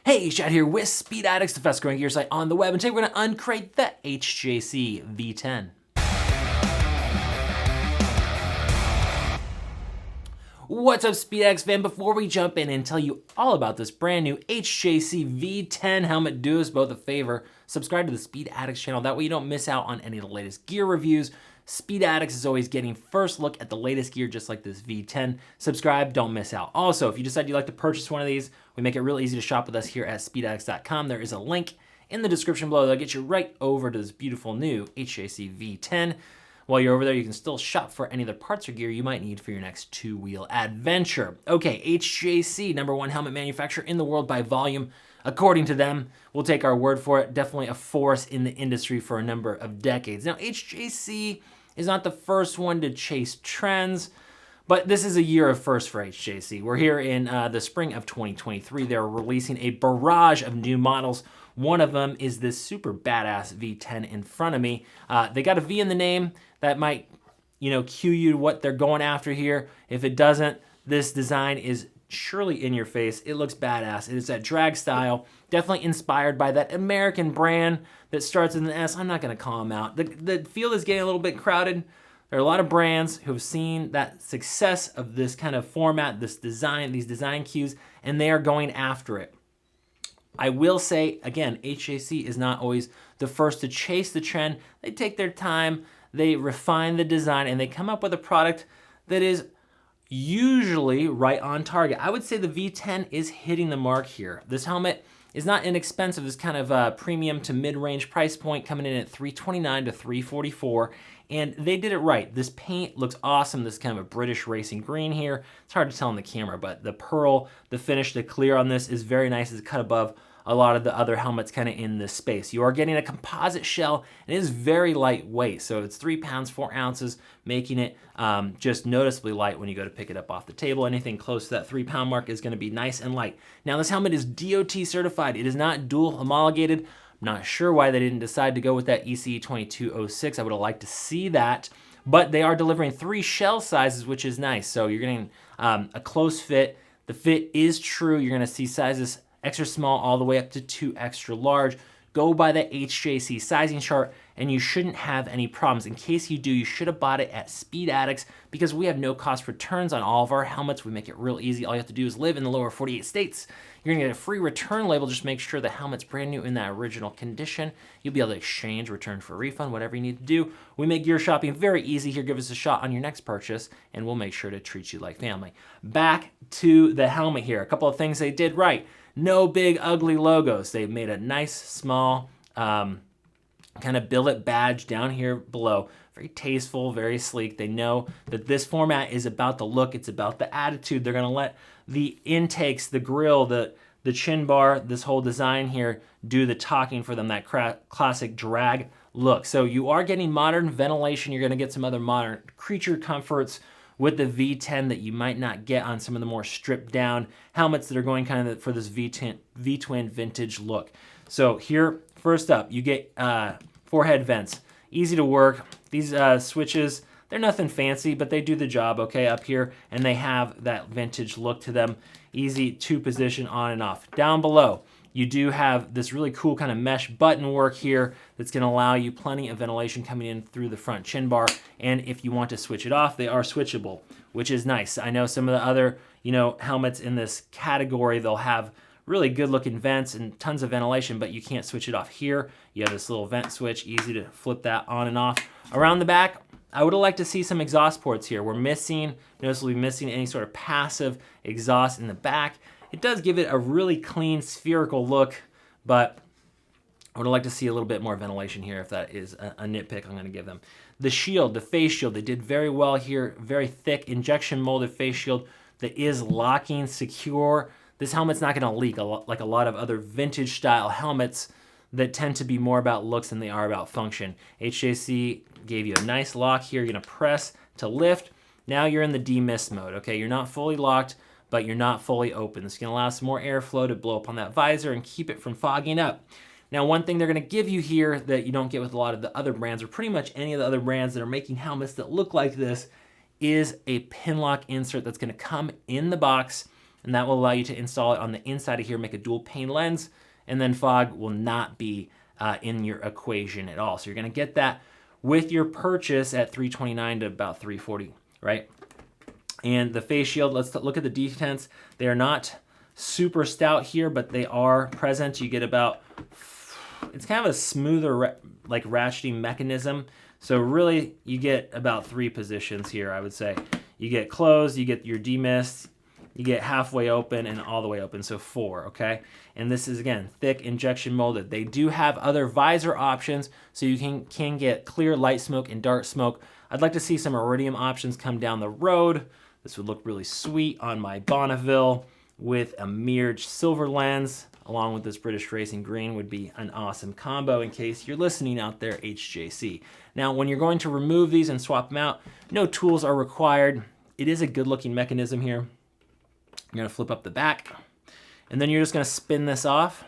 Hey, Chad here with Speed Addicts, the fastest growing gear site on the web, and today we're going to uncrate the HJC V10. What's up, Speed Addicts fan? Before we jump in and tell you all about this brand new HJC V10 helmet, do us both a favor, subscribe to the Speed Addicts channel. That way you don't miss out on any of the latest gear reviews. Speed Addicts is always getting first look at the latest gear, just like this V10. Subscribe, don't miss out. Also, if you decide you'd like to purchase one of these, we make it real easy to shop with us here at speedaddicts.com. There is a link in the description below that'll get you right over to this beautiful new HJC V10. While you're over there, you can still shop for any other parts or gear you might need for your next two-wheel adventure. Okay, HJC, #1 helmet manufacturer in the world by volume. According to them, we'll take our word for it, definitely a force in the industry for a number of decades. Now, HJC is not the first one to chase trends, but this is a year of firsts for HJC. We're here in the spring of 2023. They're releasing a barrage of new models. One of them is this super badass V10 in front of me. They got a V in the name. That might, cue you to what they're going after here. If it doesn't, this design is surely in your face. It looks badass. It is that drag style, definitely inspired by that American brand that starts with an S. I'm not going to call them out. The field is getting a little bit crowded. There are a lot of brands who have seen that success of this kind of format, this design, these design cues, and they are going after it. I will say, again, HJC is not always the first to chase the trend. They take their time, they refine the design, and they come up with a product that is usually right on target. I would say the V10 is hitting the mark here. This helmet is not inexpensive. This kind of premium to mid-range price point, coming in at $329 to $344, and they did it right. This paint looks awesome. This is kind of a British racing green here. It's hard to tell on the camera, but the pearl, the finish, the clear on this is very nice. It's cut above a lot of the other helmets kind of in this space. You are getting a composite shell, and it is very lightweight. So it's 3 pounds, 4 ounces, making it just noticeably light when you go to pick it up off the table. Anything close to that 3 pound mark is gonna be nice and light. Now this helmet is DOT certified. It is not dual homologated. I'm not sure why they didn't decide to go with that ECE 2206. I would have liked to see that, but they are delivering 3 shell sizes, which is nice. So you're getting a close fit. The fit is true. You're gonna see sizes extra small all the way up to 2 extra large. Go by the HJC sizing chart and you shouldn't have any problems. In case you do, you should have bought it at Speed Addicts because we have no cost returns on all of our helmets. We make it real easy. All you have to do is live in the lower 48 states. You're gonna get a free return label. Just make sure the helmet's brand new in that original condition. You'll be able to exchange, return for a refund, whatever you need to do. We make gear shopping very easy here. Give us a shot on your next purchase and we'll make sure to treat you like family. Back to the helmet here. A couple of things they did right. No big ugly logos. They made a nice small kind of billet badge down here below. Very tasteful, very sleek. They know that this format is about the look. It's about the attitude. They're gonna let the intakes, the grill, the chin bar, this whole design here do the talking for them, that classic drag look. So you are getting modern ventilation. You're gonna get some other modern creature comforts with the V10 that you might not get on some of the more stripped down helmets that are going kind of for this V-twin vintage look. So here, first up, you get forehead vents. Easy to work. These switches, they're nothing fancy, but they do the job, okay, up here, and they have that vintage look to them. Easy to position on and off. Down below, you do have this really cool kind of mesh button work here that's gonna allow you plenty of ventilation coming in through the front chin bar. And if you want to switch it off, they are switchable, which is nice. I know some of the other, helmets in this category, they'll have really good looking vents and tons of ventilation, but you can't switch it off here. You have this little vent switch, easy to flip that on and off. Around the back, I would have liked to see some exhaust ports here. We're noticeably missing any sort of passive exhaust in the back. It does give it a really clean spherical look, but I would like to see a little bit more ventilation here if that is a nitpick I'm gonna give them. The shield, the face shield, they did very well here. Very thick injection molded face shield that is locking secure. This helmet's not gonna leak like a lot of other vintage style helmets that tend to be more about looks than they are about function. HJC gave you a nice lock here. You're gonna press to lift. Now you're in the demist mode, okay? You're not fully locked, but you're not fully open. This is gonna allow some more airflow to blow up on that visor and keep it from fogging up. Now, one thing they're gonna give you here that you don't get with a lot of the other brands, or pretty much any of the other brands that are making helmets that look like this, is a Pinlock insert that's gonna come in the box and that will allow you to install it on the inside of here, make a dual pane lens, and then fog will not be in your equation at all. So you're gonna get that with your purchase at $329 to about $340, right? And the face shield, let's look at the detents. They are not super stout here, but they are present. You get about, it's kind of a smoother like ratcheting mechanism. So really you get about 3 positions here, I would say. You get closed, you get your demist, you get halfway open and all the way open, so 4, okay? And this is, again, thick injection molded. They do have other visor options, so you can get clear light smoke and dark smoke. I'd like to see some iridium options come down the road. This would look really sweet on my Bonneville with a mirrored silver lens, along with this British Racing green would be an awesome combo in case you're listening out there, HJC. Now, when you're going to remove these and swap them out, no tools are required. It is a good looking mechanism here. You're gonna flip up the back, and then you're just gonna spin this off.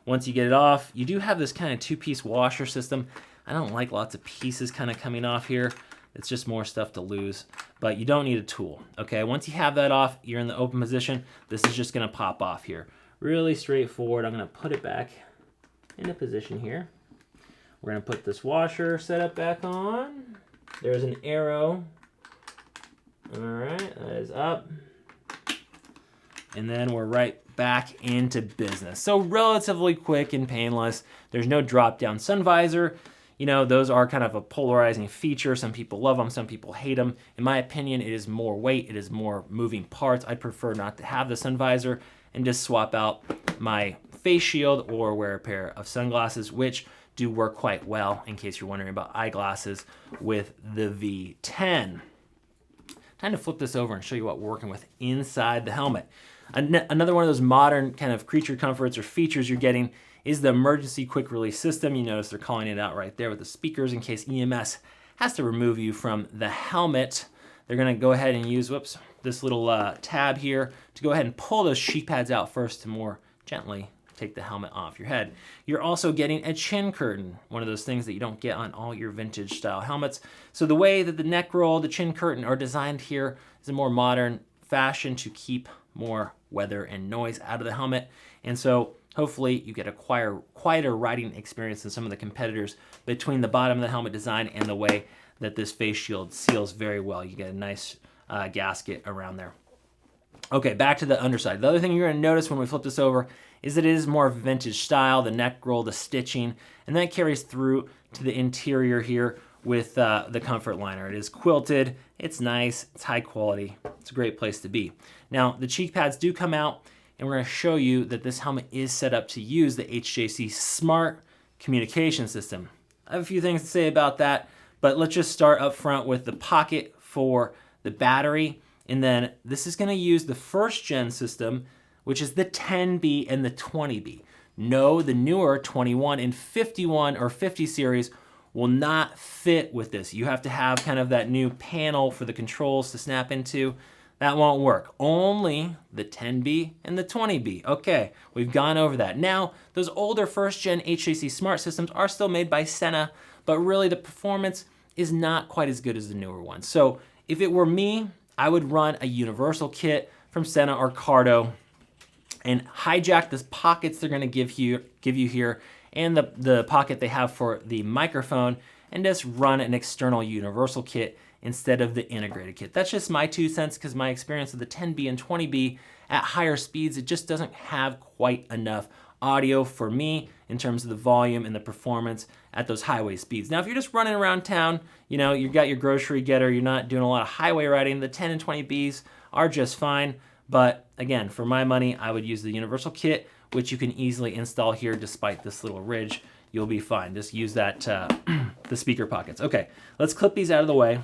Once you get it off, you do have this kind of 2-piece washer system. I don't like lots of pieces kind of coming off here. It's just more stuff to lose, but you don't need a tool, okay? Once you have that off, you're in the open position. This is just gonna pop off here. Really straightforward. I'm gonna put it back into position here. We're gonna put this washer setup back on. There's an arrow. All right, that is up. And then we're right back into business. So relatively quick and painless. There's no drop down sun visor. You know, those are kind of a polarizing feature. Some people love them, some people hate them. In my opinion, it is more weight, it is more moving parts. I'd prefer not to have the sun visor and just swap out my face shield or wear a pair of sunglasses, which do work quite well in case you're wondering about eyeglasses with the V10. Time to flip this over and show you what we're working with inside the helmet. Another one of those modern kind of creature comforts or features you're getting is the emergency quick release system. You notice they're calling it out right there with the speakers in case EMS has to remove you from the helmet. They're gonna go ahead and use, this little tab here to go ahead and pull those sheet pads out first to more gently take the helmet off your head. You're also getting a chin curtain, one of those things that you don't get on all your vintage style helmets. So the way that the neck roll, the chin curtain are designed here is a more modern fashion to keep more weather and noise out of the helmet. And so hopefully you get a quieter riding experience than some of the competitors between the bottom of the helmet design and the way that this face shield seals very well. You get a nice gasket around there. Okay, back to the underside. The other thing you're gonna notice when we flip this over is that it is more vintage style, the neck roll, the stitching, and that carries through to the interior here with the comfort liner. It is quilted, it's nice, it's high quality, it's a great place to be. Now, the cheek pads do come out, and we're gonna show you that this helmet is set up to use the HJC Smart communication system. I have a few things to say about that, but let's just start up front with the pocket for the battery. And then this is gonna use the first gen system, which is the 10B and the 20B. No, the newer 21 and 51 or 50 series will not fit with this. You have to have kind of that new panel for the controls to snap into. That won't work. Only the 10B and the 20B. Okay, we've gone over that. Now, those older first gen HJC Smart systems are still made by Sena, but really the performance is not quite as good as the newer ones. So if it were me, I would run a universal kit from Sena or Cardo and hijack the pockets they're gonna give you here and the pocket they have for the microphone and just run an external universal kit instead of the integrated kit. That's just my 2 cents because my experience with the 10B and 20B at higher speeds, it just doesn't have quite enough audio for me in terms of the volume and the performance at those highway speeds. Now, if you're just running around town, you know, you've got your grocery getter, you're not doing a lot of highway riding, the 10 and 20Bs are just fine. But again, for my money, I would use the universal kit, which you can easily install here despite this little ridge. You'll be fine. Just use that, the speaker pockets. Okay, let's clip these out of the way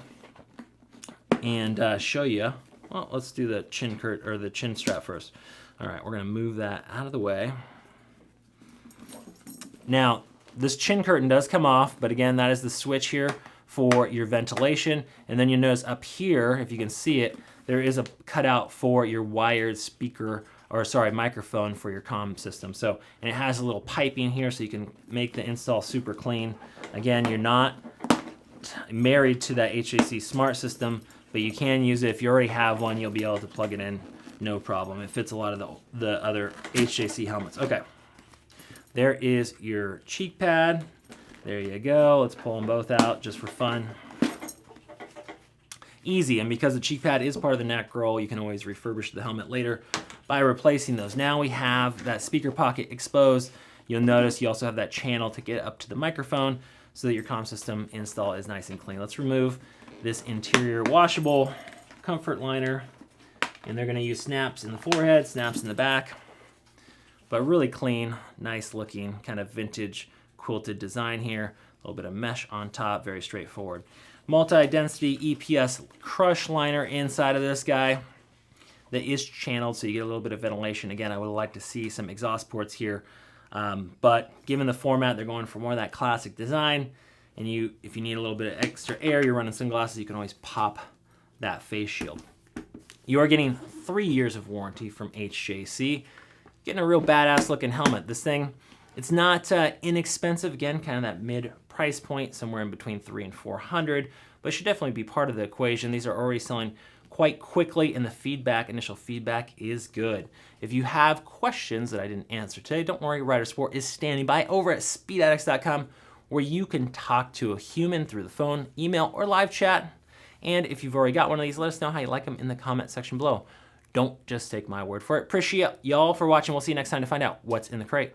and show you. Well, let's do the chin strap first. All right, we're gonna move that out of the way. Now, this chin curtain does come off, but again, that is the switch here for your ventilation. And then you notice up here, if you can see it, there is a cutout for your wired speaker, or sorry, microphone for your comm system. So, and it has a little piping here so you can make the install super clean. Again, you're not married to that HJC Smart system, but you can use it. If you already have one, you'll be able to plug it in no problem. It fits a lot of the other HJC helmets. Okay, there is your cheek pad. There you go. Let's pull them both out just for fun. Easy, and because the cheek pad is part of the neck roll, you can always refurbish the helmet later by replacing those. Now we have that speaker pocket exposed. You'll notice you also have that channel to get up to the microphone so that your comm system install is nice and clean. Let's remove this interior washable comfort liner, and they're gonna use snaps in the forehead, snaps in the back, but really clean, nice looking, kind of vintage quilted design here. A little bit of mesh on top, very straightforward. Multi-density EPS crush liner inside of this guy that is channeled so you get a little bit of ventilation. Again, I would like to see some exhaust ports here, but given the format, they're going for more of that classic design, and if you need a little bit of extra air, you're running sunglasses, you can always pop that face shield. You are getting 3 years of warranty from HJC. Getting a real badass looking helmet. This thing, it's not inexpensive. Again, kind of that mid price point, somewhere in between $300 and $400, but should definitely be part of the equation. These are already selling quite quickly, and the initial feedback is good. If you have questions that I didn't answer today, don't worry, Rider Sport is standing by over at speedaddicts.com, where you can talk to a human through the phone, email, or live chat. And if you've already got one of these, let us know how you like them in the comment section below. Don't just take my word for it. Appreciate y'all for watching. We'll see you next time to find out what's in the crate.